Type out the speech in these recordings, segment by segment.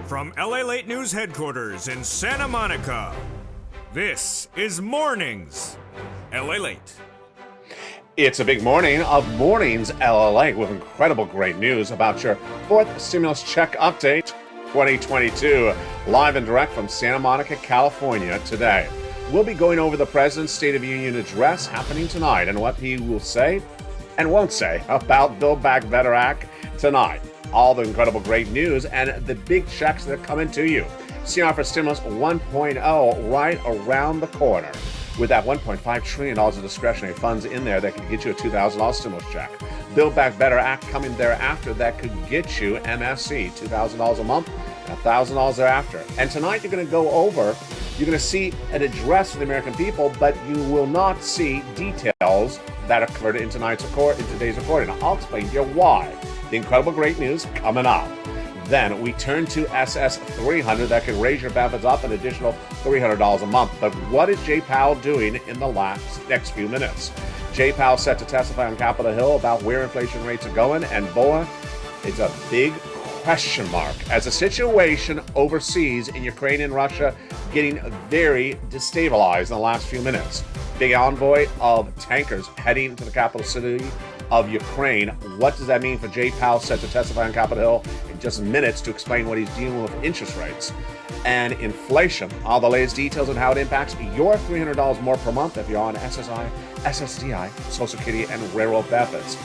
From LALATE News headquarters in Santa Monica, this is Mornings LALATE. It's a big morning of Mornings LALATE with incredible great news about your fourth stimulus check update 2022, live and direct from Santa Monica, California today. We'll be going over the President's State of the Union address happening tonight and what he will say and won't say about Build Back Better Act tonight. All the incredible great news and the big checks that are coming to you. CR for Stimulus 1.0 right around the corner. With that $1.5 trillion of discretionary funds in there that could get you a $2,000 stimulus check. Build Back Better Act coming thereafter that could get you MSC, $2,000 a month and $1,000 thereafter. And tonight you're going to see an address for the American people, but you will not see details that are covered in today's recording. I'll explain to you why. The incredible great news coming up. Then we turn to SS 300 that could raise your benefits up an additional $300 a month. But what is Jay Powell doing in the next few minutes? Jay Powell set to testify on Capitol Hill about where inflation rates are going, and boy, it's a big question mark as the situation overseas in Ukraine and Russia getting very destabilized in the last few minutes. Big envoy of tankers heading to the capital city of Ukraine. What does that mean for Jay Powell set to testify on Capitol Hill in just minutes to explain what he's dealing with interest rates and inflation? All the latest details on how it impacts your $300 more per month if you're on SSI, SSDI, Social Security, and railroad benefits.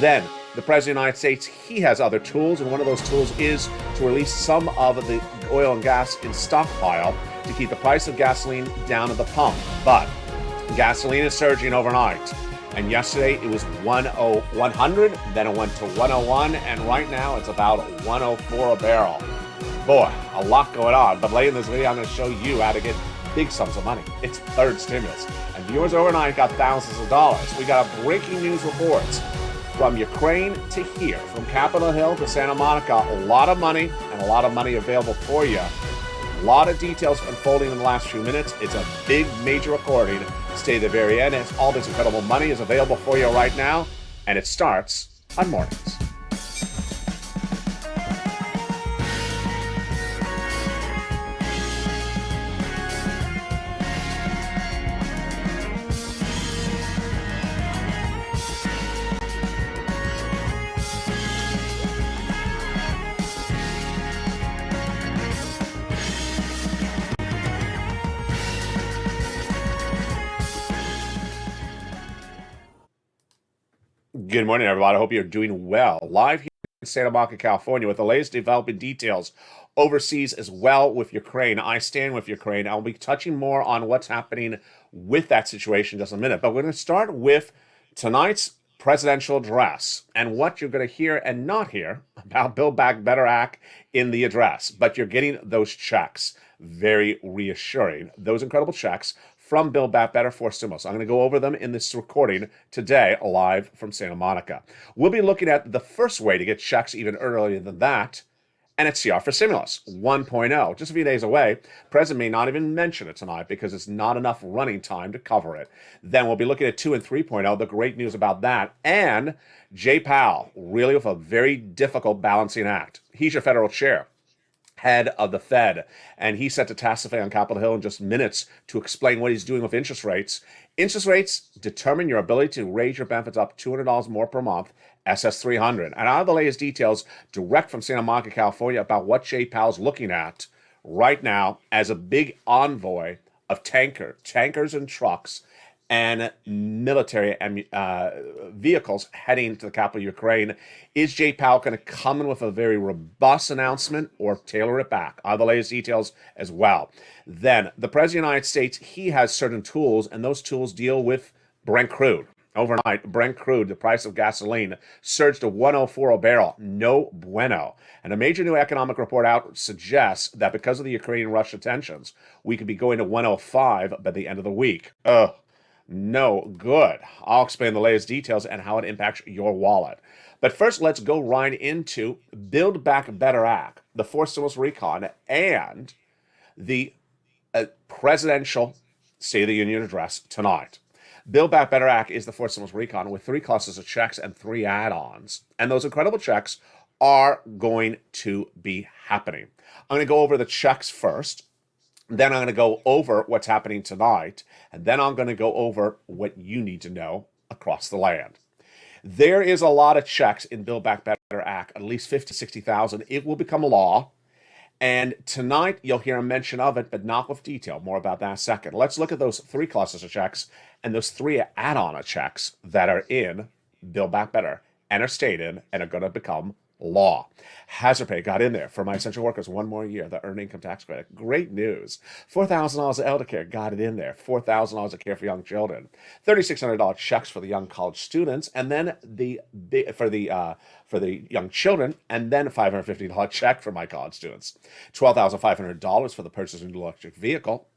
Then the President of the United States, he has other tools, and one of those tools is to release some of the oil and gas in stockpile to keep the price of gasoline down at the pump. But gasoline is surging overnight. And yesterday it was 100, then it went to 101, and right now it's about 104 a barrel. Boy, a lot going on. But later in this video, I'm going to show you how to get big sums of money. It's third stimulus. And viewers overnight got thousands of dollars. We got breaking news reports from Ukraine to here, from Capitol Hill to Santa Monica. A lot of money and a lot of money available for you. A lot of details unfolding in the last few minutes. It's a big, major recording. Stay to the very end. As all this incredible money is available for you right now, and it starts on Mornings. Good morning, everybody. I hope you're doing well. Live here in Santa Monica, California, with the latest developing details overseas as well with Ukraine. I stand with Ukraine. I'll be touching more on what's happening with that situation in just a minute. But we're going to start with tonight's presidential address and what you're going to hear and not hear about Build Back Better Act in the address. But you're getting those checks. Very reassuring. Those incredible checks from Build Back Better for stimulus. I'm going to go over them in this recording today, live from Santa Monica. We'll be looking at the first way to get checks even earlier than that, and it's CR for Stimulus 1.0. Just a few days away. President may not even mention it tonight because it's not enough running time to cover it. Then we'll be looking at 2 and 3.0, the great news about that, and Jay Powell, really with a very difficult balancing act. He's your federal chair, head of the Fed, and he's set to testify on Capitol Hill in just minutes to explain what he's doing with interest rates. Interest rates determine your ability to raise your benefits up $200 more per month, SS 300. And I have the latest details direct from Santa Monica, California about what Jay Powell's looking at right now as a big envoy of tankers and trucks and military vehicles heading to the capital of Ukraine. Is Jay Powell going to come in with a very robust announcement or tailor it back? I have the latest details as well. Then the President of the United States, he has certain tools, and those tools deal with Brent crude. Overnight, Brent crude, the price of gasoline, surged to 104 a barrel. No bueno. And a major new economic report out suggests that because of the Ukraine-Russia tensions, we could be going to 105 by the end of the week. No good. I'll explain the latest details and how it impacts your wallet. But first, let's go right into Build Back Better Act, the fourth stimulus recon, and the presidential State of the Union address tonight. Build Back Better Act is the fourth stimulus recon with 3 clusters of checks and 3 add-ons. And those incredible checks are going to be happening. I'm going to go over the checks first. Then I'm going to go over what's happening tonight. And then I'm going to go over what you need to know across the land. There is a lot of checks in Build Back Better Act, at least 50, 60,000. It will become law. And tonight, you'll hear a mention of it, but not with detail. More about that in a second. Let's look at those 3 clusters of checks and those 3 add-on checks that are in Build Back Better and are stayed in and are going to become law. Hazard pay got in there for my essential workers 1 more year, the earned income tax credit. Great news. $4,000 of elder care got it in there. $4,000 of care for young children. $3,600 checks for the young college students, and then for the young children, and then $550 check for my college students. $12,500 for the purchase of an electric vehicle,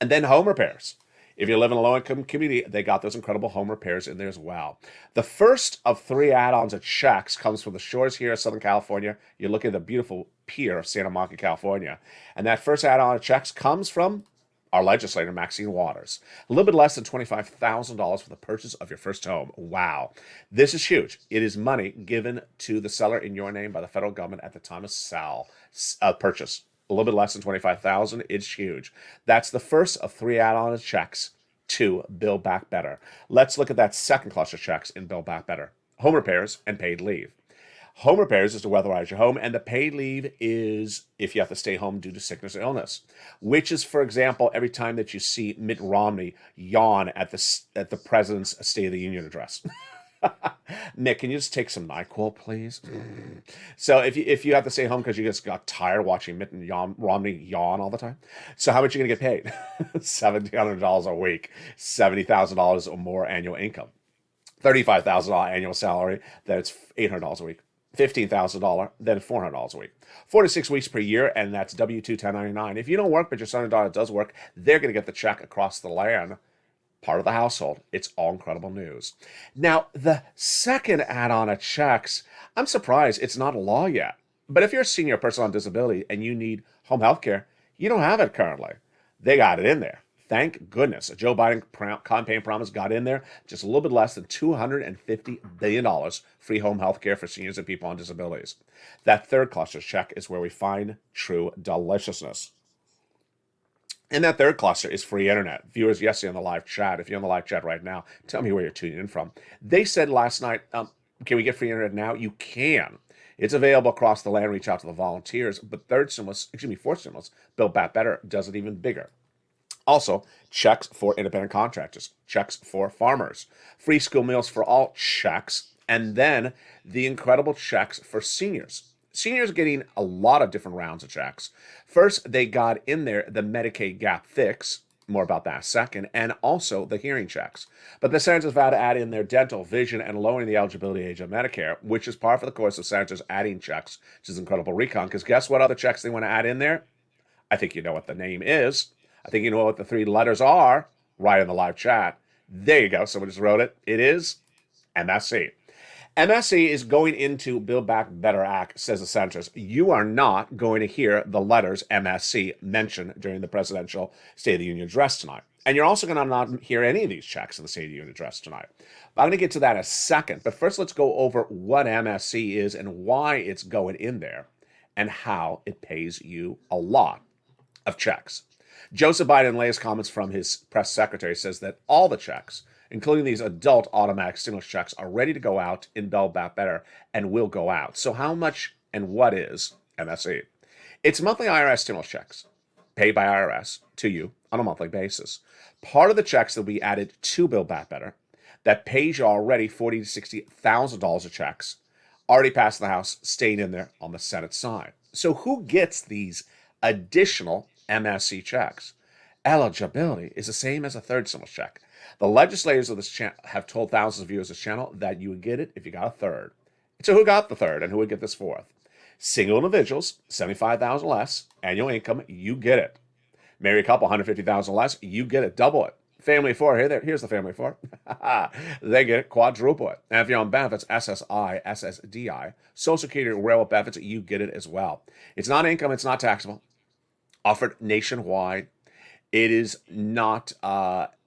and then home repairs. If you live in a low-income community, they got those incredible home repairs in there as well. The first of 3 add-ons of checks comes from the shores here of Southern California. You're looking at the beautiful pier of Santa Monica, California. And that first add-on of checks comes from our legislator, Maxine Waters. A little bit less than $25,000 for the purchase of your first home. Wow. This is huge. It is money given to the seller in your name by the federal government at the time of purchase. A little bit less than $25,000. It's huge. That's the first of 3 add-on checks to Build Back Better. Let's look at that second cluster of checks in Build Back Better. Home repairs and paid leave. Home repairs is to weatherize your home, and the paid leave is if you have to stay home due to sickness or illness, which is, for example, every time that you see Mitt Romney yawn at the president's State of the Union address. Mick, can you just take some NyQuil, please? So if you have to stay home because you just got tired watching Mitt Romney yawn all the time, so how much are you going to get paid? $1,700 a week, $70,000 or more annual income, $35,000 annual salary, that's $800 a week, $15,000, then $400 a week. 4 to 6 weeks per year, and that's W-2 1099. If you don't work, but your son or daughter does work, they're going to get the check across the land. Part of the household. It's all incredible news. Now, the second add-on of checks, I'm surprised it's not a law yet. But if you're a senior person on disability and you need home health care, you don't have it currently. They got it in there. Thank goodness. A Joe Biden campaign promise got in there. Just a little bit less than $250 billion free home health care for seniors and people on disabilities. That third cluster check is where we find true deliciousness. And that third cluster is free internet. Viewers yesterday on the live chat, if you're on the live chat right now, tell me where you're tuning in from. They said last night, can we get free internet now? You can. It's available across the land. Reach out to the volunteers. But fourth stimulus, Build Back Better, does it even bigger. Also, checks for independent contractors, checks for farmers, free school meals for all checks, and then the incredible checks for seniors. Seniors getting a lot of different rounds of checks. First, they got in there the Medicaid gap fix, more about that in a second, and also the hearing checks. But the senators vowed to add in their dental, vision, and lowering the eligibility age of Medicare, which is par for the course of senators adding checks, which is incredible recon, because guess what other checks they want to add in there? I think you know what the name is. I think you know what the 3 letters are, right in the live chat. There you go. Someone just wrote it. It is MSC. MSC is going into Build Back Better Act, says the senators. You are not going to hear the letters MSC mentioned during the presidential State of the Union address tonight. And you're also going to not hear any of these checks in the State of the Union address tonight. But I'm going to get to that in a second. But first, let's go over what MSC is and why it's going in there and how it pays you a lot of checks. Joseph Biden lays comments from his press secretary, says that all the checks, including these adult automatic stimulus checks, are ready to go out in Build Back Better and will go out. So how much and what is MSC? It's monthly IRS stimulus checks paid by IRS to you on a monthly basis. Part of the checks that we added to Build Back Better that pays you already $40,000 to $60,000 of checks already passed the House, staying in there on the Senate side. So who gets these additional MSC checks? Eligibility is the same as a third stimulus check. The legislators of this channel have told thousands of viewers of this channel that you would get it if you got a third. So who got the third and who would get this fourth? Single individuals, $75,000 less annual income, you get it. Marry a couple, $150,000 less, you get it, double it. Family of 4, here's the family of 4. They get it, quadruple it. And if you're on benefits, SSI, SSDI, Social Security, railroad benefits, you get it as well. It's not income, it's not taxable. Offered nationwide. It is not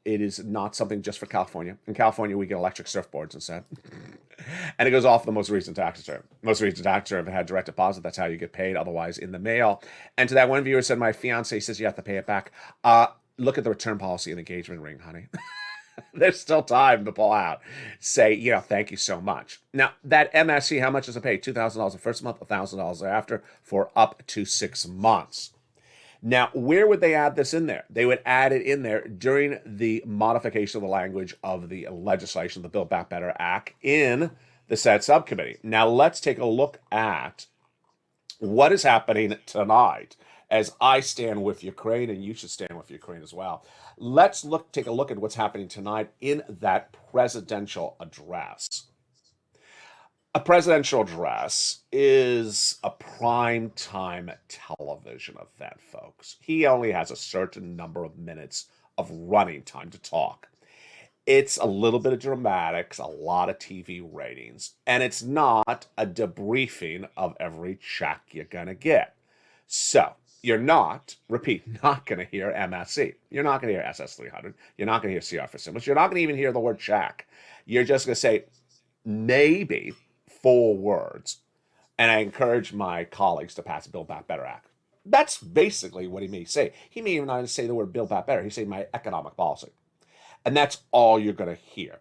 it is not something just for California. In California, we get electric surfboards instead. And it goes off the most recent tax return. Most recent tax return had direct deposit. That's how you get paid, otherwise in the mail. And to that one viewer said, my fiance says you have to pay it back. Look at the return policy and engagement ring, honey. There's still time to pull out. Say, thank you so much. Now, that MSC, how much does it pay? $2,000 the first month, $1,000 thereafter for up to 6 months. Now, where would they add this in there? They would add it in there during the modification of the language of the legislation, the Build Back Better Act, in the said subcommittee. Now, let's take a look at what is happening tonight as I stand with Ukraine, and you should stand with Ukraine as well. Let's take a look at what's happening tonight in that presidential address. A presidential address is a prime time television event, folks. He only has a certain number of minutes of running time to talk. It's a little bit of dramatics, a lot of TV ratings, and it's not a debriefing of every check you're going to get. So, you're not going to hear MSC. You're not going to hear SS300. You're not going to hear CR for stimulus. You're not going to even hear the word check. You're just going to say maybe 4 words. And I encourage my colleagues to pass Build Back Better Act. That's basically what he may say. He may even not say the word Build Back Better. He say my economic policy. And that's all you're going to hear.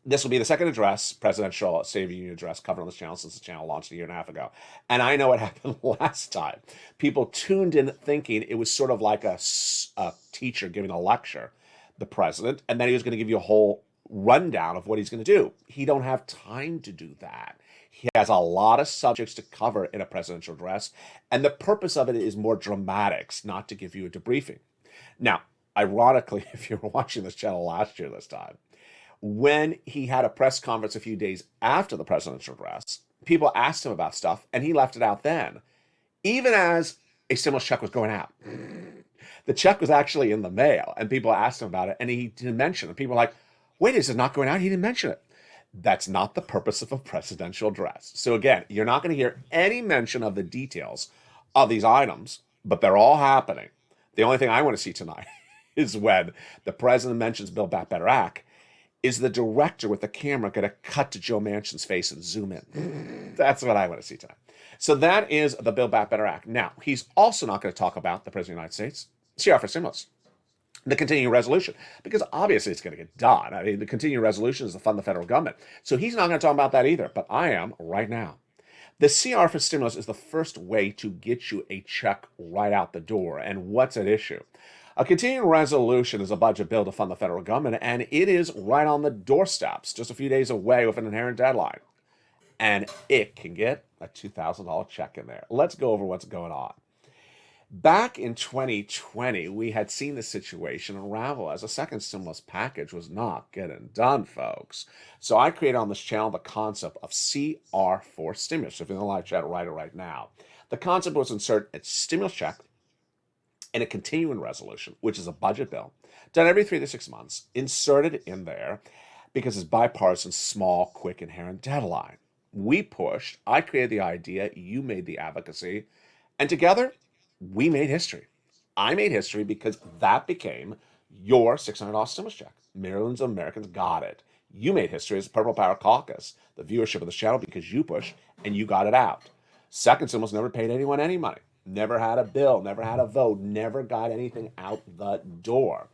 This will be the second address, presidential State of the Union address, covered on this channel since the channel launched a year and a half ago. And I know what happened last time. People tuned in thinking it was sort of like a teacher giving a lecture, the president, and then he was going to give you a whole rundown of what he's going to do. He don't have time to do that. He has a lot of subjects to cover in a presidential address, and the purpose of it is more dramatics, not to give you a debriefing. Now, ironically, if you were watching this channel last year this time, when he had a press conference a few days after the presidential address, people asked him about stuff, and he left it out then, even as a stimulus check was going out. The check was actually in the mail, and people asked him about it, and he didn't mention it. People were like, wait, is it not going out? He didn't mention it. That's not the purpose of a presidential address. So again, you're not going to hear any mention of the details of these items, but they're all happening. The only thing I want to see tonight is when the president mentions Build Back Better Act, is the director with the camera going to cut to Joe Manchin's face and zoom in? That's what I want to see tonight. So that is the Build Back Better Act. Now, he's also not going to talk about the President of the United States, CR for stimulus, the continuing resolution, because obviously it's going to get done. I mean, the continuing resolution is to fund the federal government. So he's not going to talk about that either, but I am right now. The CR for stimulus is the first way to get you a check right out the door. And what's at issue? A continuing resolution is a budget bill to fund the federal government, and it is right on the doorsteps, just a few days away with an inherent deadline. And it can get a $2,000 check in there. Let's go over what's going on. Back in 2020, we had seen the situation unravel as a second stimulus package was not getting done, folks. So I created on this channel the concept of CR for stimulus. If you're in the live chat, write it right now. The concept was insert a stimulus check and a continuing resolution, which is a budget bill, done every 3 to 6 months, inserted in there because it's bipartisan, small, quick, inherent deadline. We pushed, I created the idea, you made the advocacy, and together, we made history. I made history because that became your $600 stimulus check. Millions of Americans got it. You made history as Purple Power Caucus, the viewership of the channel, because you pushed and you got it out. Second stimulus never paid anyone any money. Never had a bill, never had a vote, never got anything out the door.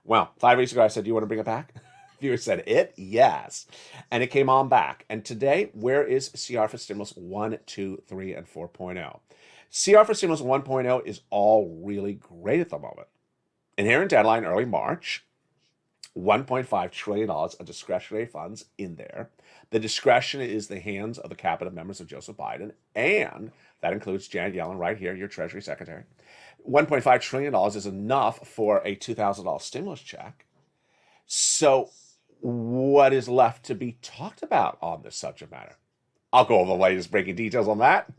Well, 5 weeks ago, I said, do you want to bring it back? Viewer said, it? Yes. And it came on back. And today, where is CR for Stimulus 1, 2, 3, and 4.0? CR for Stimulus 1.0 is all really great at the moment. Inherent deadline, early March. $1.5 trillion of discretionary funds in there. The discretion is the hands of the cabinet members of Joseph Biden, and that includes Janet Yellen right here, your Treasury Secretary. $1.5 trillion is enough for a $2,000 stimulus check. So what is left to be talked about on this subject matter? I'll go over the latest breaking details on that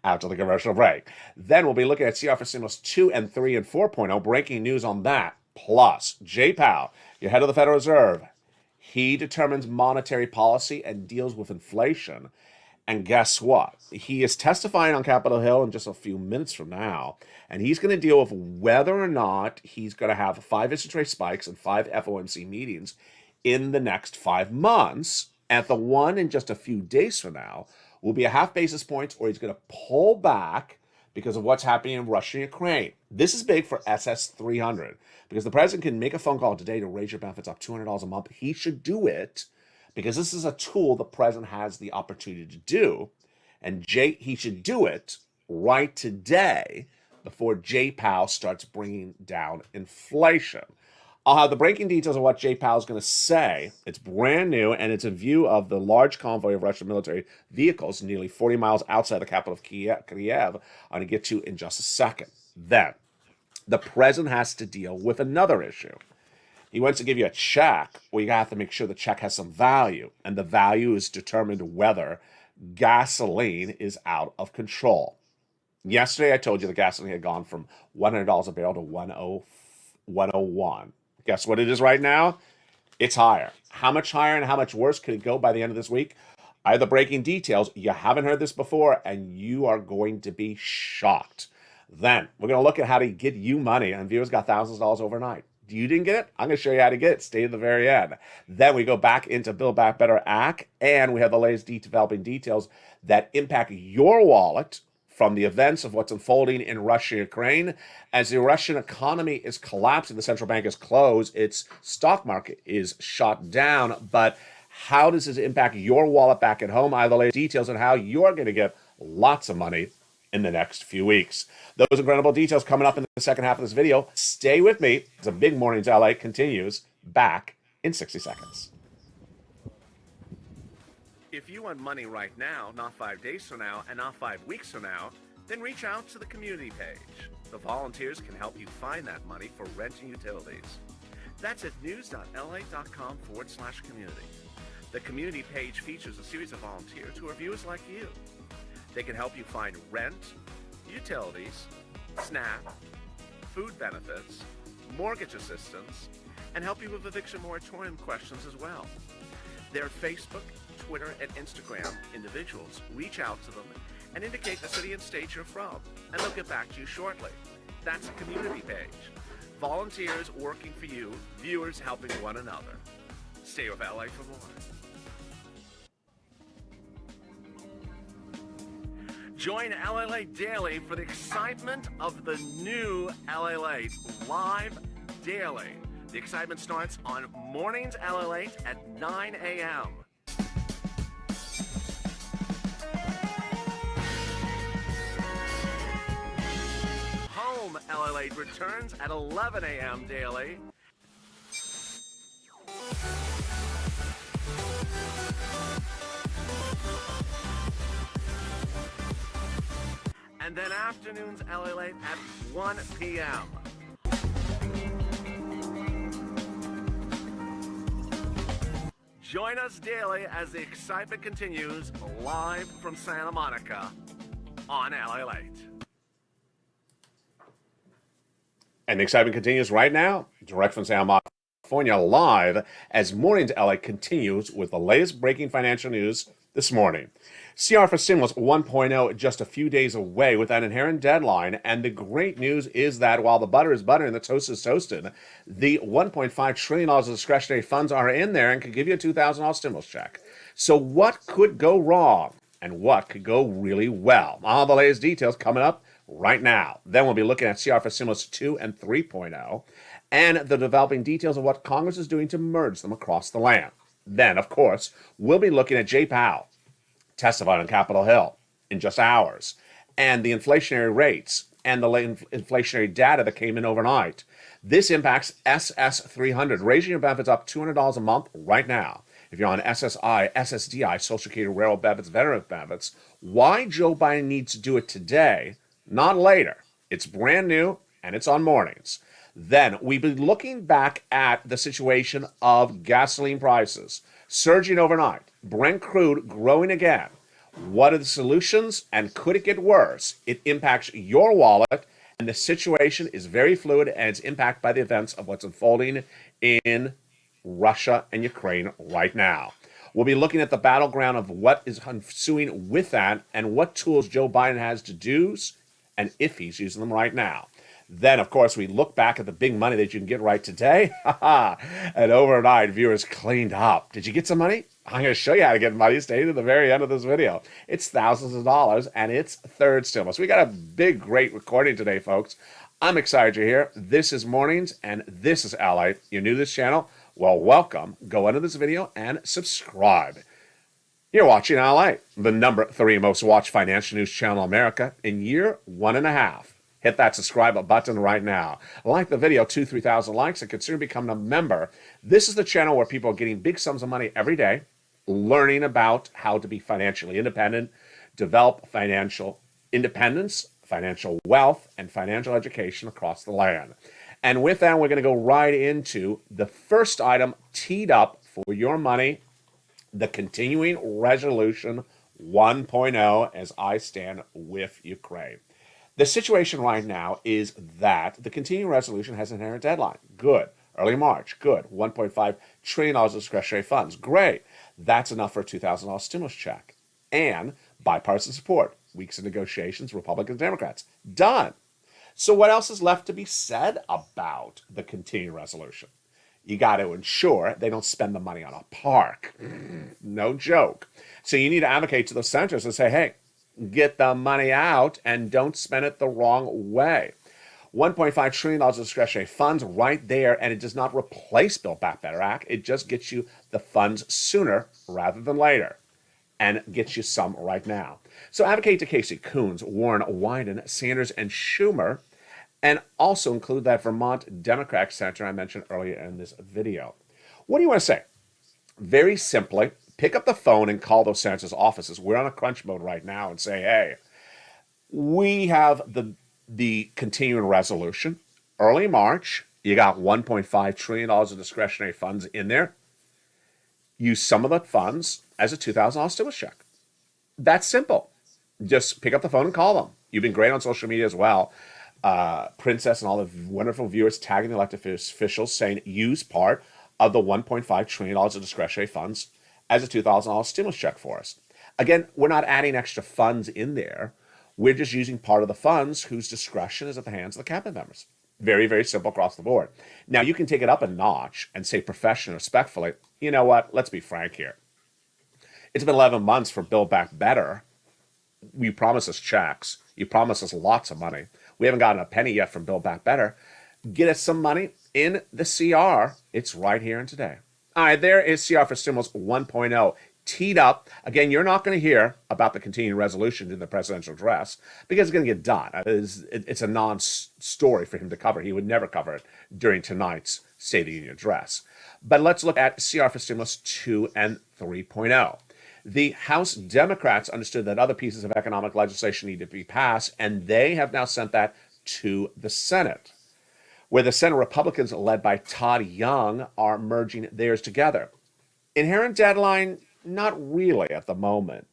after the commercial break. Then we'll be looking at CR for Stimulus 2 and 3 and 4.0, breaking news on that. Plus, Jay Powell, your head of the Federal Reserve, he determines monetary policy and deals with inflation. And guess what? He is testifying on Capitol Hill in just a few minutes from now, and he's going to deal with whether or not he's going to have 5 interest rate spikes and 5 FOMC meetings in the next 5 months. And the one in just a few days from now will be a half basis point, or he's going to pull back because of what's happening in Russia and Ukraine. This is big for SS 300 because the president can make a phone call today to raise your benefits up $200 a month. He should do it because this is a tool the president has the opportunity to do. And he should do it right today before Jay Powell starts bringing down inflation. I'll have the breaking details of what Jay Powell is going to say. It's brand new, and it's a view of the large convoy of Russian military vehicles nearly 40 miles outside the capital of Kiev. I'm going to get to in just a second. Then, the president has to deal with another issue. He wants to give you a check, where you have to make sure the check has some value, and the value is determined whether gasoline is out of control. Yesterday, I told you the gasoline had gone from $100 a barrel to 101. Guess what it is right now? It's higher. How much higher and how much worse could it go by the end of this week? I have the breaking details. You haven't heard this before, and you are going to be shocked. Then, we're going to look at how to get you money, and viewers got thousands of dollars overnight. You didn't get it? I'm going to show you how to get it. Stay to the very end. Then we go back into Build Back Better Act, and we have the latest developing details that impact your wallet from the events of what's unfolding in Russia and Ukraine. As the Russian economy is collapsing, the central bank is closed, its stock market is shut down. But how does this impact your wallet back at home? I have the latest details on how you're going to get lots of money in the next few weeks. Those incredible details coming up in the second half of this video. Stay with me. It's a big Mornings LA continues back in 60 seconds. If you want money right now, not 5 days from now, and not 5 weeks from now, then reach out to the community page. The volunteers can help you find that money for rent and utilities. That's at news.la.com/community. The community page features a series of volunteers who are viewers like you. They can help you find rent, utilities, SNAP, food benefits, mortgage assistance, and help you with eviction moratorium questions as well. Their Facebook, Twitter, and Instagram individuals reach out to them and indicate the city and state you're from, and they'll get back to you shortly. That's a community page. Volunteers working for you, viewers helping one another. Stay with LA for more. Join LALATE Daily for the excitement of the new LALATE live daily. The excitement starts on Mornings LALATE at 9 a.m. Home LALATE returns at 11 a.m. daily. And then afternoons LALATE at 1 p.m. Join us daily as the excitement continues live from Santa Monica on LALATE. And the excitement continues right now, direct from Santa Monica, California, live as Mornings LA continues with the latest breaking financial news this morning. CR for Stimulus 1.0 just a few days away with that inherent deadline. And the great news is that while the butter is butter and the toast is toasted, the $1.5 trillion of discretionary funds are in there and could give you a $2,000 stimulus check. So what could go wrong and what could go really well? All the latest details coming up right now. Then we'll be looking at CR for Stimulus 2 and 3.0 and the developing details of what Congress is doing to merge them across the land. Then, of course, we'll be looking at Jay Powell testified on Capitol Hill in just hours, and the inflationary rates and the inflationary data that came in overnight. This impacts SS 300, raising your benefits up $200 a month right now. If you're on SSI, SSDI, Social Security, Railroad benefits, veteran benefits, why Joe Biden needs to do it today, not later. It's brand new, and it's on Mornings. Then we've been looking back at the situation of gasoline prices surging overnight, Brent crude growing again. What are the solutions, and could it get worse? It impacts your wallet, and the situation is very fluid, and it's impacted by the events of what's unfolding in Russia and Ukraine right now. We'll be looking at the battleground of what is ensuing with that and what tools Joe Biden has to use and if he's using them right now. Then, of course, we look back at the big money that you can get right today. And overnight, viewers cleaned up. Did you get some money? I'm going to show you how to get money. Stay to the very end of this video. It's thousands of dollars, and it's third stimulus. We got a big, great recording today, folks. I'm excited you're here. This is Mornings, and this is LALATE. You're new to this channel? Well, welcome. Go into this video and subscribe. You're watching LALATE, the number 3 most watched financial news channel in America in year 1.5. Hit that subscribe button right now. Like the video, 3,000 likes, and consider becoming a member. This is the channel where people are getting big sums of money every day, learning about how to be financially independent, develop financial independence, financial wealth, and financial education across the land. And with that, we're going to go right into the first item teed up for your money, the Continuing Resolution 1.0, as I stand with Ukraine. The situation right now is that the continuing resolution has an inherent deadline. Good. Early March. Good. $1.5 trillion of discretionary funds. Great. That's enough for a $2,000 stimulus check. And bipartisan support. Weeks of negotiations, Republicans, Democrats. Done. So what else is left to be said about the continuing resolution? You got to ensure they don't spend the money on a park. No joke. So you need to advocate to those senators and say, hey, get the money out and don't spend it the wrong way. $1.5 trillion of discretionary funds right there, and it does not replace Build Back Better Act. It just gets you the funds sooner rather than later and gets you some right now. So advocate to Casey, Coons, Warren, Wyden, Sanders, and Schumer, and also include that Vermont Democratic senator I mentioned earlier in this video. What do you want to say? Very simply, pick up the phone and call those senators' offices. We're on a crunch mode right now and say, hey, we have the continuing resolution. Early March, you got $1.5 trillion of discretionary funds in there. Use some of the funds as a $2,000 stimulus check. That's simple. Just pick up the phone and call them. You've been great on social media as well. Princess and all the wonderful viewers tagging the elected officials saying use part of the $1.5 trillion of discretionary funds as a $2,000 stimulus check for us. Again, we're not adding extra funds in there. We're just using part of the funds whose discretion is at the hands of the cabinet members. Very, very simple across the board. Now, you can take it up a notch and say professionally, respectfully, you know what, let's be frank here. It's been 11 months for Build Back Better. You promised us checks. You promised us lots of money. We haven't gotten a penny yet from Build Back Better. Get us some money in the CR. It's right here and today. All right, there is CR for Stimulus 1.0 teed up. Again, you're not going to hear about the continuing resolution in the presidential address because it's going to get done. It's a non-story for him to cover. He would never cover it during tonight's State of the Union address. But let's look at CR for Stimulus 2 and 3.0. The House Democrats understood that other pieces of economic legislation need to be passed, and they have now sent that to the Senate, where the Senate Republicans, led by Todd Young, are merging theirs together. Inherent deadline, not really at the moment.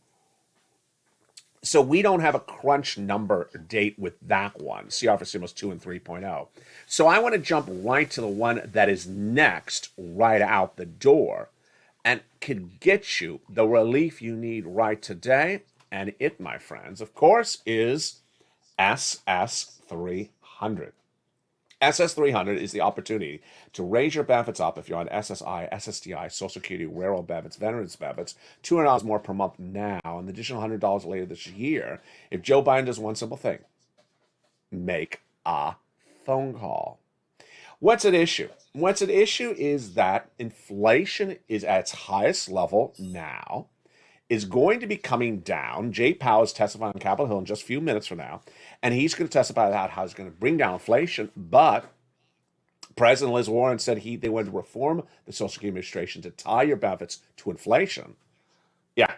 So we don't have a crunch number date with that one, CR for Stimulus 2 and 3.0. So I want to jump right to the one that is next, right out the door, and could get you the relief you need right today. And it, my friends, of course, is SS300. SS300 is the opportunity to raise your benefits up if you're on SSI, SSDI, Social Security, railroad benefits, veterans benefits, $200 more per month now, and an additional $100 later this year if Joe Biden does one simple thing: make a phone call. What's at issue? What's at issue is that inflation is at its highest level now, is going to be coming down. Jay Powell is testifying on Capitol Hill in just a few minutes from now, and he's going to testify about how he's going to bring down inflation. But President Liz Warren said they wanted to reform the Social Security Administration to tie your benefits to inflation. Yeah,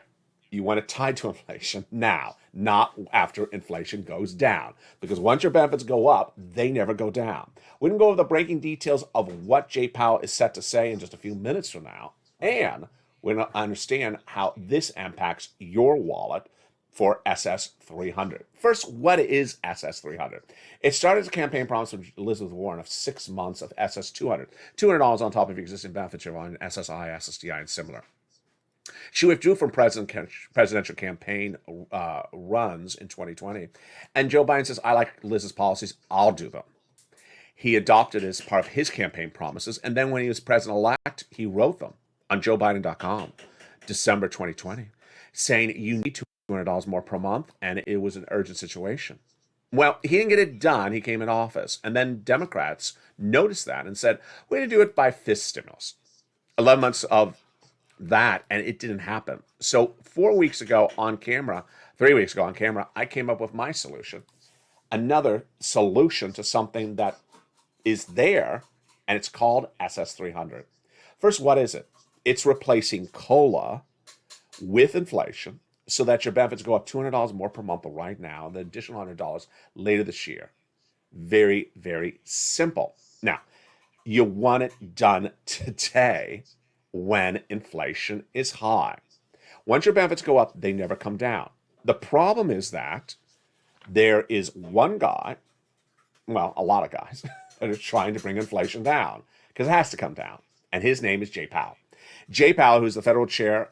you want it tied to inflation now, not after inflation goes down. Because once your benefits go up, they never go down. We can go over the breaking details of what Jay Powell is set to say in just a few minutes from now. And we're going to understand how this impacts your wallet for SS300. First, what is SS300? It started as a campaign promise from Elizabeth Warren of 6 months of SS200. $200 on top of your existing benefits you're on SSI, SSDI, and similar. She withdrew from presidential campaign runs in 2020. And Joe Biden says, I like Liz's policies. I'll do them. He adopted as part of his campaign promises. And then when he was president-elect, he wrote them on joebiden.com, December 2020, saying you need $200 more per month, and it was an urgent situation. Well, he didn't get it done. He came in office. And then Democrats noticed that and said, we're going to do it by fifth stimulus. 11 months of that, and it didn't happen. So 3 weeks ago on camera, I came up with my solution. Another solution to something that is there, and it's called SS300. First, what is it? It's replacing COLA with inflation so that your benefits go up $200 more per month right now, the additional $100 later this year. Very, very simple. Now, you want it done today when inflation is high. Once your benefits go up, they never come down. The problem is that there is one guy, well, a lot of guys, that are trying to bring inflation down because it has to come down. And his name is Jay Powell. Jay Powell, who's the federal chair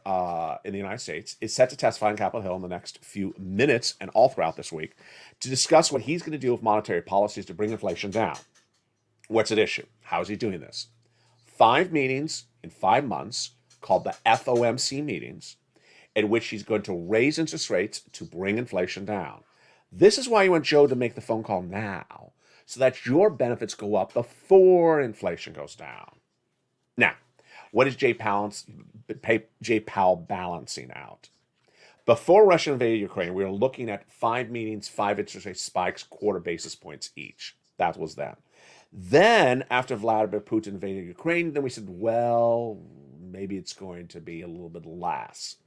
in the United States, is set to testify on Capitol Hill in the next few minutes and all throughout this week to discuss what he's going to do with monetary policies to bring inflation down. What's at issue? How is he doing this? 5 meetings in 5 months called the FOMC meetings, in which he's going to raise interest rates to bring inflation down. This is why you want Joe to make the phone call now, so that your benefits go up before inflation goes down. Now, what is Jay Powell balancing out? Before Russia invaded Ukraine, we were looking at 5 meetings, 5 interest rate spikes, quarter basis points each. That was then. Then, after Vladimir Putin invaded Ukraine, then we said, well, maybe it's going to be a little bit less.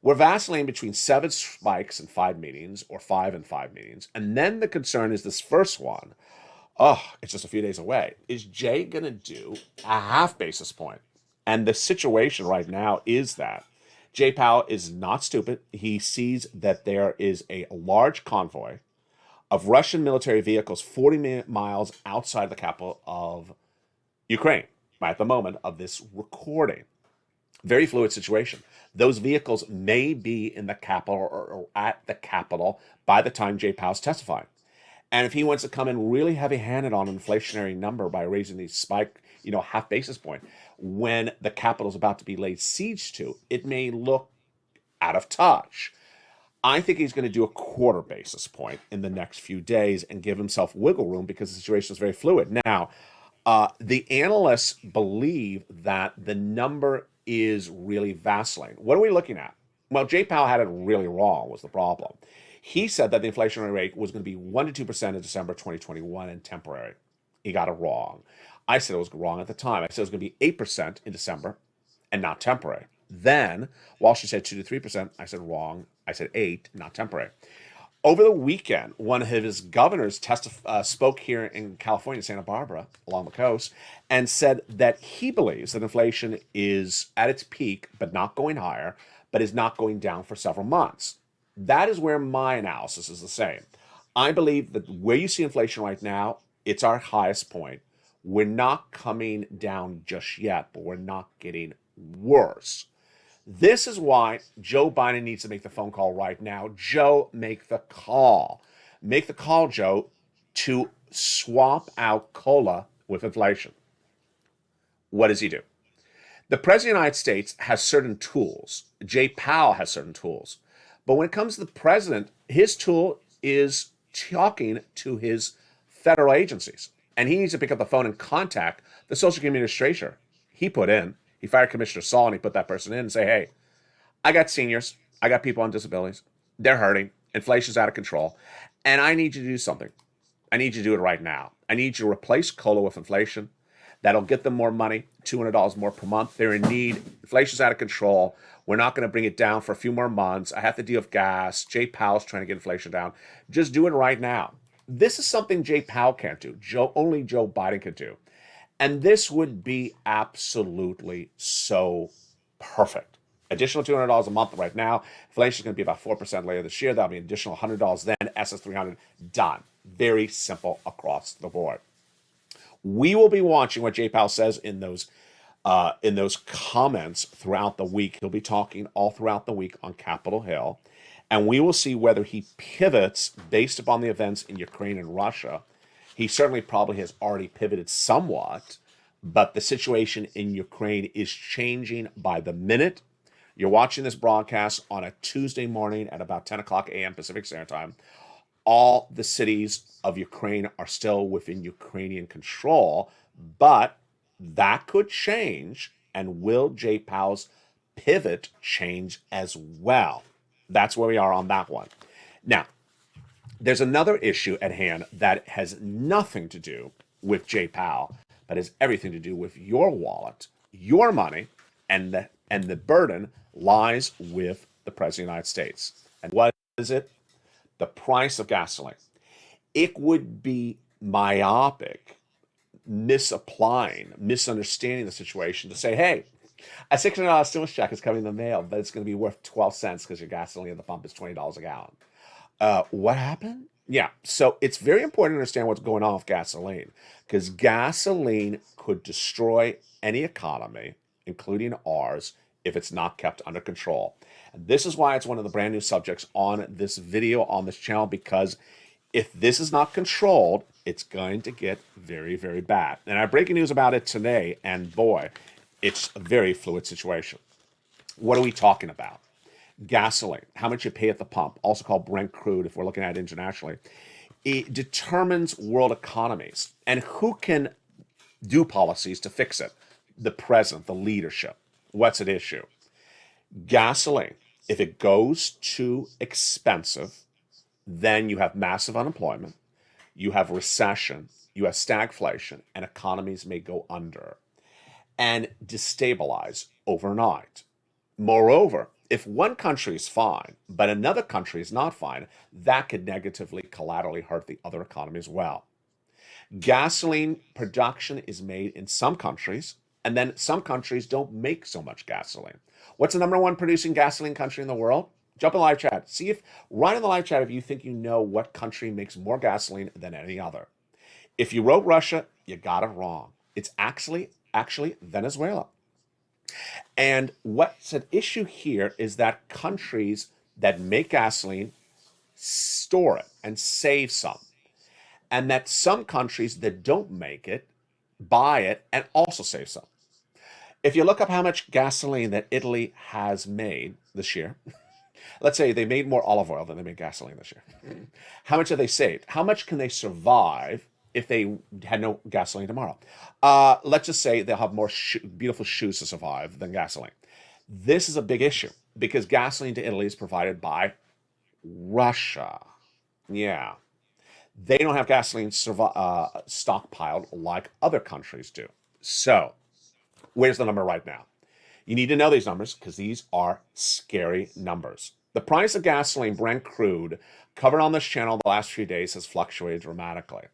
We're vacillating between 7 spikes and 5 meetings, or 5 and 5 meetings. And then the concern is this first one. Oh, it's just a few days away. Is Jay going to do a half basis point? And the situation right now is that Jay Powell is not stupid. He sees that there is a large convoy of Russian military vehicles 40 miles outside the capital of Ukraine at the moment of this recording. Very fluid situation. Those vehicles may be in the capital or at the capital by the time Jay Powell's testifying. And if he wants to come in really heavy-handed on an inflationary number by raising these spike, half basis point, when the capital is about to be laid siege to, it may look out of touch. I think he's going to do a quarter basis point in the next few days and give himself wiggle room because the situation is very fluid. Now, the analysts believe that the number is really vacillating. What are we looking at? Well, Jay Powell had it really wrong was the problem. He said that the inflationary rate was going to be 1 to 2% in December 2021 and temporary. He got it wrong. I said it was wrong at the time. I said it was going to be 8% in December and not temporary. Then, while she said 2 to 3%, I said wrong. I said 8, not temporary. Over the weekend, one of his governors spoke here in California, Santa Barbara, along the coast, and said that he believes that inflation is at its peak, but not going higher, but is not going down for several months. That is where my analysis is the same. I believe that where you see inflation right now, it's our highest point. We're not coming down just yet, but we're not getting worse. This is why Joe Biden needs to make the phone call right now. Joe, make the call. Make the call, Joe, to swap out COLA with inflation. What does he do? The President of the United States has certain tools. Jay Powell has certain tools. But when it comes to the president, his tool is talking to his federal agencies. And he needs to pick up the phone and contact the Social Security Administrator he put in. He fired Commissioner Saul and he put that person in and say, hey, I got seniors. I got people on disabilities. They're hurting. Inflation's out of control. And I need you to do something. I need you to do it right now. I need you to replace COLA with inflation. That'll get them more money, $200 more per month. They're in need. Inflation's out of control. We're not going to bring it down for a few more months. I have to deal with gas. Jay Powell's trying to get inflation down. Just do it right now. This is something Jay Powell can't do. Only Joe Biden can do. And this would be absolutely so perfect. Additional $200 a month right now. Inflation is going to be about 4% later this year. That'll be an additional $100 then. SS300 done. Very simple across the board. We will be watching what Jay Powell says in those in those comments throughout the week. He'll be talking all throughout the week on Capitol Hill, and we will see whether he pivots based upon the events in Ukraine and Russia. He certainly probably has already pivoted somewhat, but the situation in Ukraine is changing by the minute. You're watching this broadcast on a Tuesday morning at about 10 o'clock a.m. Pacific Standard Time. All the cities of Ukraine are still within Ukrainian control, but that could change. And will Jay Powell's pivot change as well? That's where we are on that one. Now, there's another issue at hand that has nothing to do with Jay Powell, but has everything to do with your wallet, your money, and the burden lies with the President of the United States. And what is it? The price of gasoline. It would be myopic, misunderstanding the situation to say, hey, a $600 stimulus check is coming in the mail, but it's going to be worth 12 cents because your gasoline at the pump is $20 a gallon. What happened? Yeah, so it's very important to understand what's going on with gasoline, because gasoline could destroy any economy, including ours, if it's not kept under control. And this is why it's one of the brand new subjects on this video on this channel, because if this is not controlled, it's going to get very, very bad. And I have breaking news about it today, and boy, it's a very fluid situation. What are we talking about? Gasoline, how much you pay at the pump, also called Brent crude if we're looking at it internationally, it determines world economies. And who can do policies to fix it? The president, the leadership. What's at issue? Gasoline, if it goes too expensive, then you have massive unemployment, you have recession, you have stagflation, and economies may go under and destabilize overnight. Moreover, if one country is fine, but another country is not fine, that could negatively collaterally hurt the other economy as well. Gasoline production is made in some countries, and then some countries don't make so much gasoline. What's the number one producing gasoline country in the world? Jump in the live chat. See if, right in the live chat, if you think you know what country makes more gasoline than any other. If you wrote Russia, you got it wrong. It's actually Venezuela. And what's at issue here is that countries that make gasoline store it and save some. And that some countries that don't make it buy it and also save some. If you look up how much gasoline that Italy has made this year, let's say they made more olive oil than they made gasoline this year. How much have they saved? How much can they survive if they had no gasoline tomorrow? Let's just say they'll have more beautiful shoes to survive than gasoline. This is a big issue because gasoline to Italy is provided by Russia. Yeah. They don't have gasoline stockpiled like other countries do. So, where's the number right now? You need to know these numbers because these are scary numbers. The price of gasoline, Brent crude, covered on this channel the last few days has fluctuated dramatically.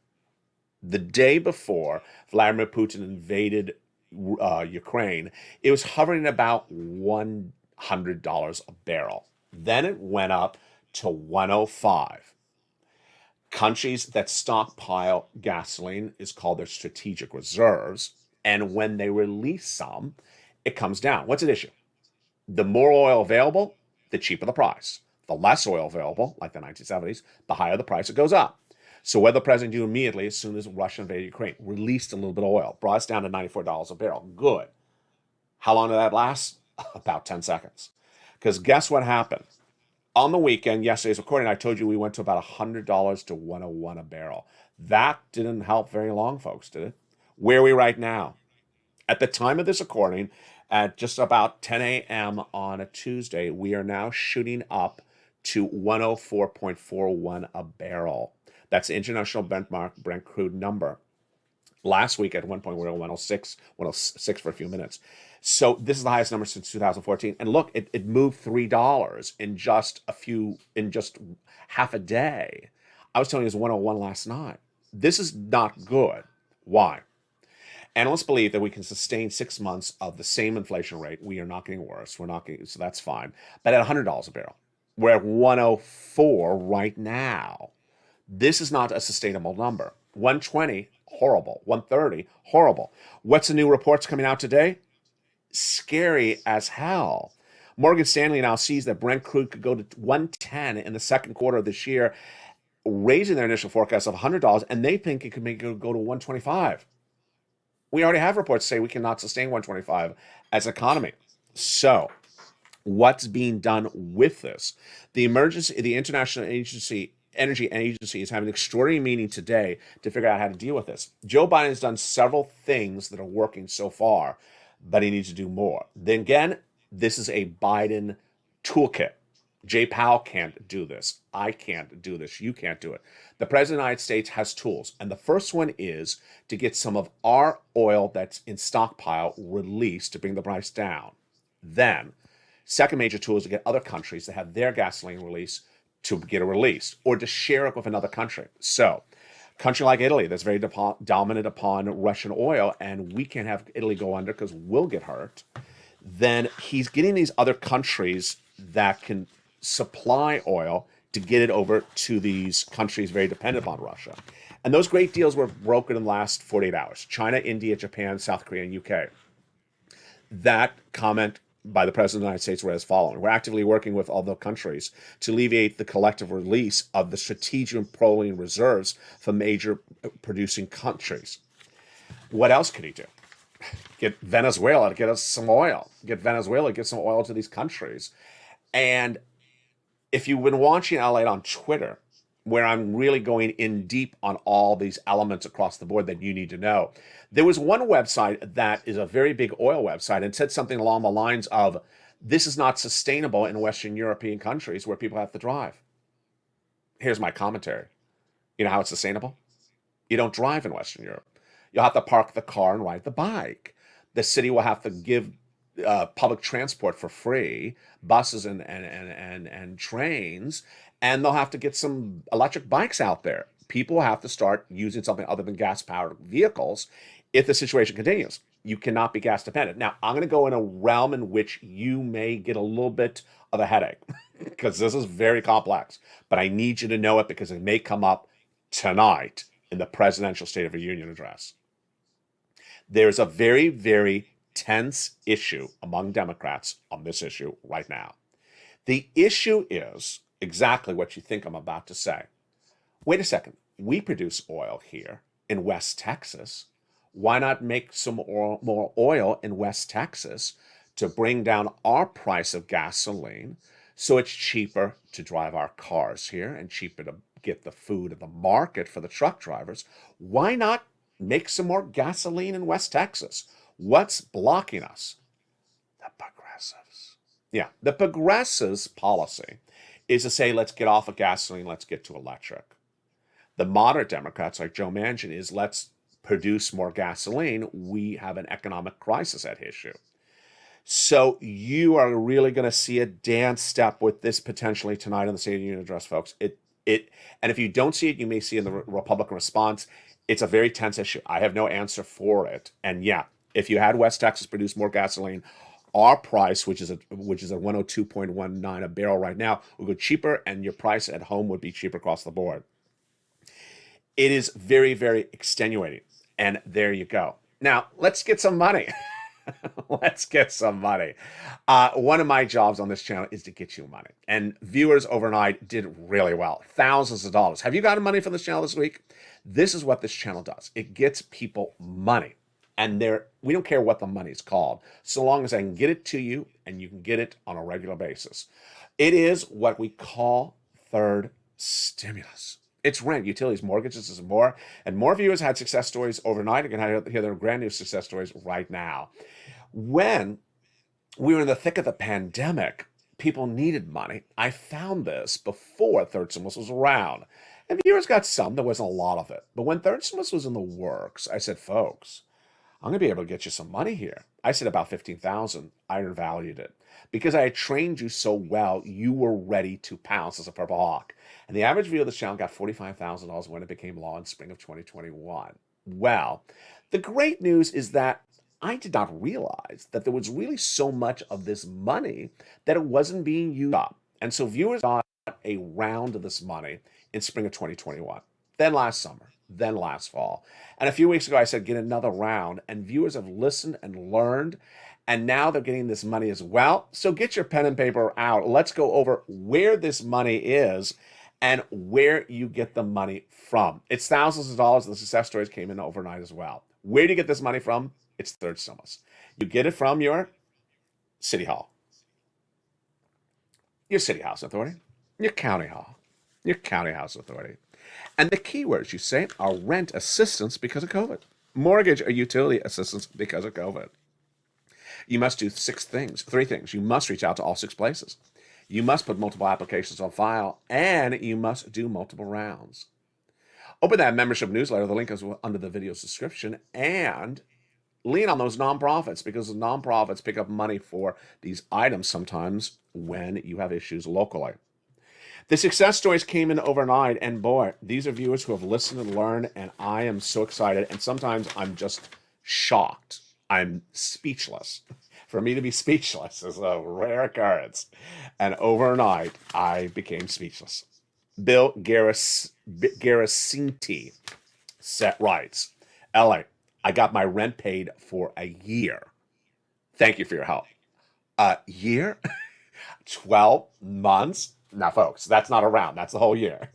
The day before Vladimir Putin invaded Ukraine, it was hovering about $100 a barrel. Then it went up to $105. Countries that stockpile gasoline is called their strategic reserves. And when they release some, it comes down. What's at issue? The more oil available, the cheaper the price. The less oil available, like the 1970s, the higher the price, it goes up. So what the president do immediately as soon as Russia invaded Ukraine? Released a little bit of oil, brought us down to $94 a barrel. Good. How long did that last? About 10 seconds. Because guess what happened? On the weekend, yesterday's recording, I told you we went to about $100 to $101 a barrel. That didn't help very long, folks, did it? Where are we right now? At the time of this recording, at just about 10 a.m. on a Tuesday, we are now shooting up to 104.41 a barrel. That's the international benchmark Brent crude number. Last week at one point we were 106 for a few minutes. So this is the highest number since 2014. And look, it moved $3 in just half a day. I was telling you it was 101 last night. This is not good. Why? Analysts believe that we can sustain 6 months of the same inflation rate. We are not getting worse. So that's fine. But at $100 a barrel, we're at 104 right now. This is not a sustainable number. 120, horrible. 130, horrible. What's the new reports coming out today? scary as hell. Morgan Stanley now sees that Brent crude could go to 110 in the second quarter of this year, raising their initial forecast of $100, and they think it could make it go to 125. We already have reports say we cannot sustain 125 as an economy. So, what's being done with this? The International Energy Agency is having an extraordinary meeting today to figure out how to deal with this. Joe Biden has done several things that are working so far, but he needs to do more. Then again, this is a Biden toolkit. Jay Powell can't do this. I can't do this. You can't do it. The President of the United States has tools. And the first one is to get some of our oil that's in stockpile released to bring the price down. Then, second major tool is to get other countries that have their gasoline released to get it released or to share it with another country. So, a country like Italy that's very dominant upon Russian oil, and we can't have Italy go under because we'll get hurt. Then he's getting these other countries that can supply oil to get it over to these countries very dependent upon Russia. And those great deals were brokered in the last 48 hours. China, India, Japan, South Korea, and UK. That comment by the President of the United States read as following. We're actively working with all the countries to alleviate the collective release of the strategic petroleum reserves from major producing countries. What else could he do? Get Venezuela to get us some oil. Get Venezuela to get some oil to these countries. And if you've been watching LALATE on Twitter, where I'm really going in deep on all these elements across the board that you need to know, there was one website that is a very big oil website and said something along the lines of, this is not sustainable in Western European countries where people have to drive. Here's my commentary. You know how it's sustainable? You don't drive in Western Europe. You'll have to park the car and ride the bike. The city will have to give public transport for free, buses and trains, and they'll have to get some electric bikes out there. People will have to start using something other than gas-powered vehicles if the situation continues. You cannot be gas dependent. Now, I'm going to go in a realm in which you may get a little bit of a headache because this is very complex, but I need you to know it because it may come up tonight in the presidential State of the Union address. There's a very, very tense issue among Democrats on this issue right now. The issue is exactly what you think I'm about to say. Wait a second. We produce oil here in West Texas. Why not make some more oil in West Texas to bring down our price of gasoline so it's cheaper to drive our cars here and cheaper to get the food at the market for the truck drivers? Why not make some more gasoline in West Texas? What's blocking us? The progressives. Yeah, the progressives' policy is to say, let's get off of gasoline, let's get to electric. The moderate Democrats, like Joe Manchin, is let's produce more gasoline. We have an economic crisis at issue. So you are really going to see a dance step with this potentially tonight in the State of the Union address, folks. And if you don't see it, you may see in the Republican response. It's a very tense issue. I have no answer for it. And yeah, if you had West Texas produce more gasoline, our price, which is a 102.19 a barrel right now, would go cheaper, and your price at home would be cheaper across the board. It is very, very extenuating. And there you go. Now, let's get some money. Let's get some money. One of my jobs on this channel is to get you money. And viewers overnight did really well. Thousands of dollars. Have you gotten money from this channel this week? This is what this channel does. It gets people money. And we don't care what the money is called, so long as I can get it to you and you can get it on a regular basis. It is what we call third stimulus. It's rent, utilities, mortgages, and more. And more viewers had success stories overnight. You can hear their brand new success stories right now. When we were in the thick of the pandemic, people needed money. I found this before third stimulus was around. And viewers got some. There wasn't a lot of it. But when third stimulus was in the works, I said, folks, I'm going to be able to get you some money here. I said about $15,000. I undervalued it. Because I had trained you so well, you were ready to pounce as a purple hawk. And the average viewer of this channel got $45,000 when it became law in spring of 2021. Well, the great news is that I did not realize that there was really so much of this money that it wasn't being used up. And so viewers got a round of this money in spring of 2021, then last summer, then last fall. And a few weeks ago, I said, get another round. And viewers have listened and learned. And now they're getting this money as well. So get your pen and paper out. Let's go over where this money is and where you get the money from. It's thousands of dollars. The success stories came in overnight as well. Where do you get this money from? It's third stimulus. You get it from your city hall, your city house authority, your county hall, your county house authority. And the keywords you say are rent assistance because of COVID, mortgage or utility assistance because of COVID. You must do three things. You must reach out to all 6 places. You must put multiple applications on file, and you must do multiple rounds. Open that membership newsletter. The link is under the video's description, and lean on those nonprofits, because the nonprofits pick up money for these items sometimes when you have issues locally. The success stories came in overnight, and boy, these are viewers who have listened and learned, and I am so excited, and sometimes I'm just shocked. I'm speechless. For me to be speechless is a rare occurrence. And overnight, I became speechless. Bill Garacinti writes, LA, I got my rent paid for a year. Thank you for your help. A year? 12 months? Now, folks, that's not a round. That's the whole year.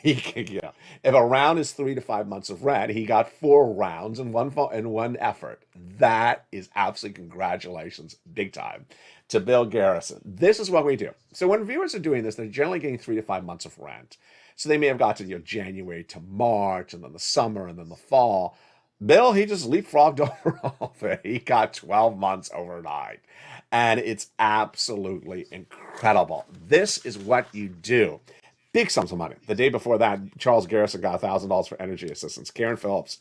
If a round is 3 to 5 months of rent, he got 4 rounds in one effort. That is absolutely congratulations, big time, to Bill Garrison. This is what we do. So when viewers are doing this, they're generally getting 3 to 5 months of rent. So they may have got to January to March, and then the summer, and then the fall. Bill, he just leapfrogged over all of it. He got 12 months overnight. And it's absolutely incredible. This is what you do. Big sums of money. The day before that, Charles Garrison got $1,000 for energy assistance. Karen Phillips,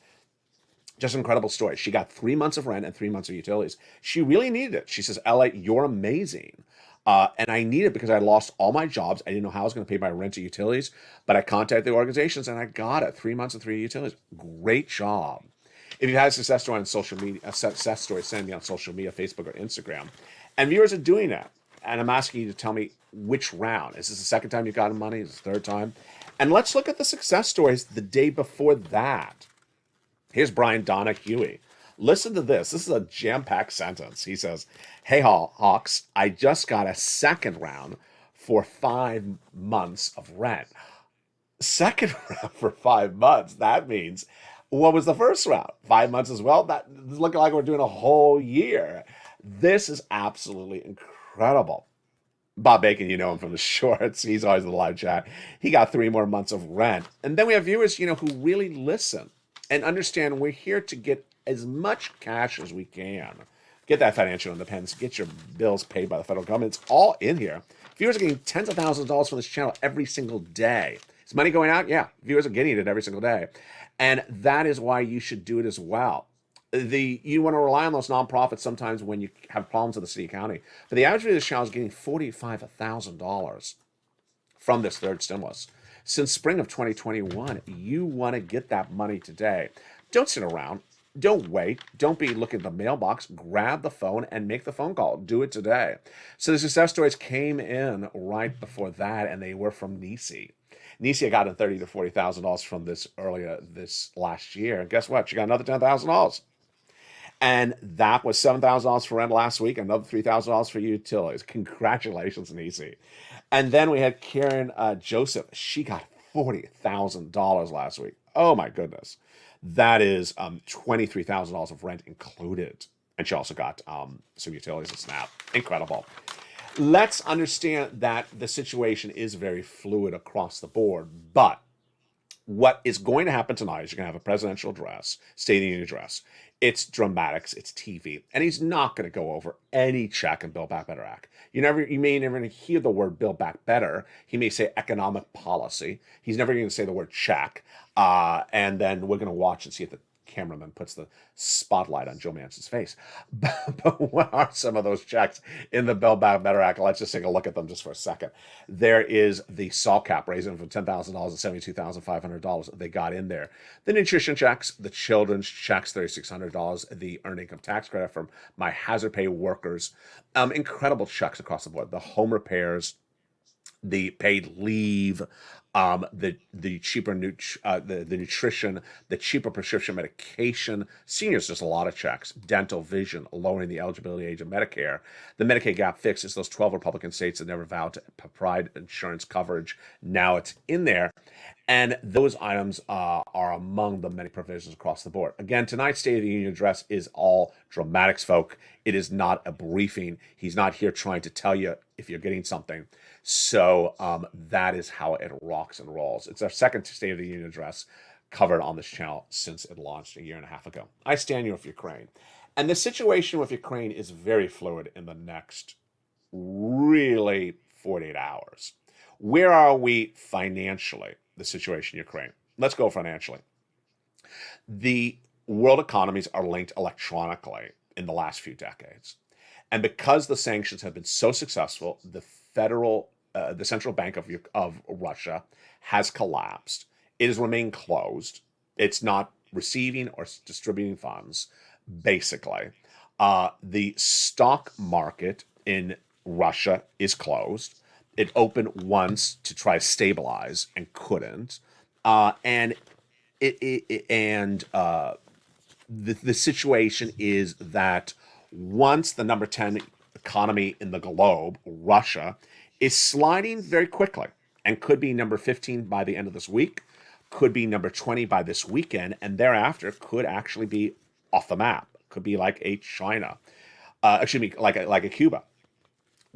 just an incredible story. She got 3 months of rent and 3 months of utilities. She really needed it. She says, LA, you're amazing. And I need it because I lost all my jobs. I didn't know how I was going to pay my rent and utilities, but I contacted the organizations and I got it. 3 months and 3 utilities. Great job. If you had a success story on social media, a success story, send me on social media, Facebook or Instagram. And viewers are doing that. And I'm asking you to tell me which round. Is this the second time you've gotten money? Is this the third time? And let's look at the success stories the day before that. Here's Brian Donahue. Listen to this. This is a jam-packed sentence. He says, hey, Hawks, I just got a second round for 5 months of rent. Second round for 5 months. That means, what was the first round? 5 months as well? That is looking like we're doing a whole year. This is absolutely incredible. Bob Bacon, you know him from the shorts. He's always in the live chat. He got 3 more months of rent. And then we have viewers, who really listen and understand we're here to get as much cash as we can. Get that financial independence. Get your bills paid by the federal government. It's all in here. Viewers are getting tens of thousands of dollars from this channel every single day. Is money going out? Yeah. Viewers are getting it every single day. And that is why you should do it as well. You want to rely on those nonprofits sometimes when you have problems with the city county. But the average viewer of this channel is getting $45,000 from this third stimulus. Since spring of 2021, you want to get that money today. Don't sit around. Don't wait. Don't be looking at the mailbox. Grab the phone and make the phone call. Do it today. So the success stories came in right before that, and they were from Nisi. Nisi got in $30,000 to $40,000 from this last year. And guess what? She got another $10,000. And that was $7,000 for rent last week, another $3,000 for utilities. Congratulations, Nisi. And then we had Karen Joseph. She got $40,000 last week. Oh, my goodness. That is $23,000 of rent included. And she also got some utilities and SNAP. Incredible. Let's understand that the situation is very fluid across the board. But what is going to happen tonight is you're going to have a presidential address, State of the Union address. It's dramatics, it's TV, and he's not going to go over any check and Build Back Better Act. You may never hear the word Build Back Better. He may say economic policy. He's never going to say the word check. And then we're going to watch and see if the cameraman puts the spotlight on Joe Manchin's face. But what are some of those checks in the Build Back Better Act? Let's just take a look at them just for a second. There is the SALT cap raising from $10,000 to $72,500. They got in there. The nutrition checks, the children's checks, $3,600. The earned income tax credit from my hazard pay workers. Incredible checks across the board. The home repairs, the paid leave, the cheaper the nutrition, the cheaper prescription medication. Seniors, just a lot of checks. Dental, vision, lowering the eligibility age of Medicare. The Medicaid gap fix is those 12 Republican states that never vowed to provide insurance coverage. Now it's in there. And those items are among the many provisions across the board. Again, tonight's State of the Union address is all dramatics, folk. It is not a briefing. He's not here trying to tell you if you're getting something. So that is how it rocks and rolls. It's our second State of the Union address covered on this channel since it launched a year and a half ago. I stand with Ukraine. And the situation with Ukraine is very fluid in the next really 48 hours. Where are we financially? The situation in Ukraine. Let's go financially. The world economies are linked electronically in the last few decades. And because the sanctions have been so successful, the central bank of Russia has collapsed. It has remained closed. It's not receiving or distributing funds, basically. The stock market in Russia is closed. It opened once to try to stabilize and couldn't, and the situation is that once the number 10 economy in the globe, Russia, is sliding very quickly and could be number 15 by the end of this week, could be number 20 by this weekend, and thereafter could actually be off the map. Could be like a China, like a Cuba.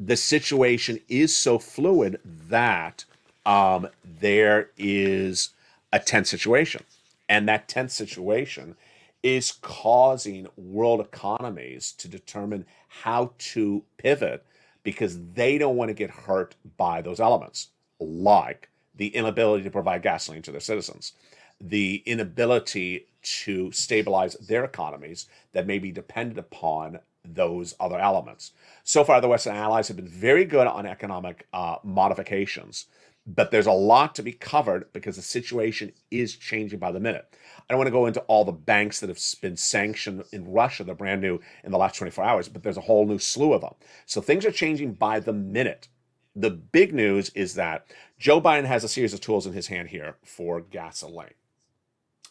The situation is so fluid that there is a tense situation. And that tense situation is causing world economies to determine how to pivot because they don't want to get hurt by those elements, like the inability to provide gasoline to their citizens, the inability to stabilize their economies that may be dependent upon those other elements. So far, the Western allies have been very good on economic modifications, but there's a lot to be covered because the situation is changing by the minute. I don't want to go into all the banks that have been sanctioned in Russia. They're brand new in the last 24 hours, but there's a whole new slew of them. So things are changing by the minute. The big news is that Joe Biden has a series of tools in his hand here for gasoline.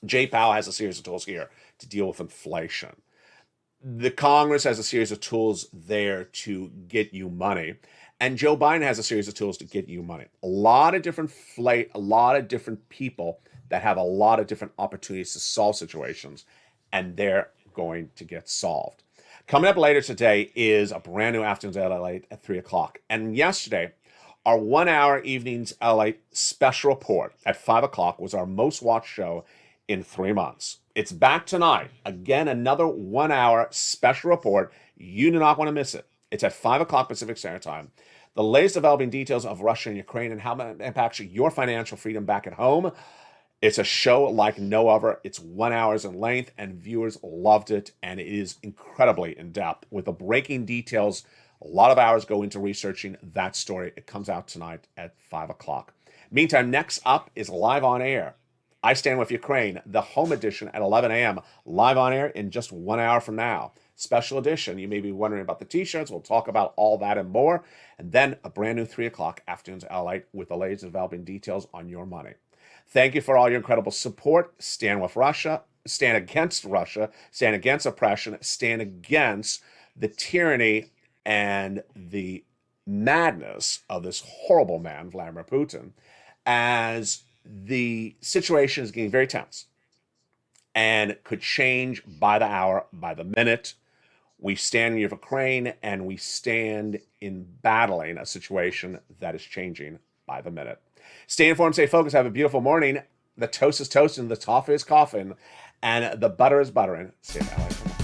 Jay Powell has a series of tools here to deal with inflation. The Congress has a series of tools there to get you money, and Joe Biden has a series of tools to get you money. A lot of different people that have a lot of different opportunities to solve situations, and they're going to get solved. Coming up later today is a brand new Afternoons LALATE at 3 o'clock. And yesterday, our 1 hour evenings LALATE special report at 5 o'clock was our most watched show in 3 months. It's back tonight. Again, another 1 hour special report. You do not want to miss it. It's at 5 o'clock Pacific Standard Time. The latest developing details of Russia and Ukraine and how it impacts your financial freedom back at home. It's a show like no other. It's 1 hour in length, and viewers loved it, and it is incredibly in-depth. With the breaking details, a lot of hours go into researching that story. It comes out tonight at 5 o'clock. Meantime, next up is Live on Air. I Stand With Ukraine, the home edition at 11 a.m., live on air in just 1 hour from now. Special edition. You may be wondering about the t-shirts. We'll talk about all that and more. And then a brand new 3 o'clock Afternoons LALATE with the latest developing details on your money. Thank you for all your incredible support. Stand with Russia. Stand against Russia. Stand against oppression. Stand against the tyranny and the madness of this horrible man, Vladimir Putin, as the situation is getting very tense and could change by the hour, by the minute. We stand in Ukraine, and we stand in battling a situation that is changing by the minute. Stay informed, stay focused, have a beautiful morning. The toast is toasting, the coffee is coughing, and the butter is buttering. Stay that way.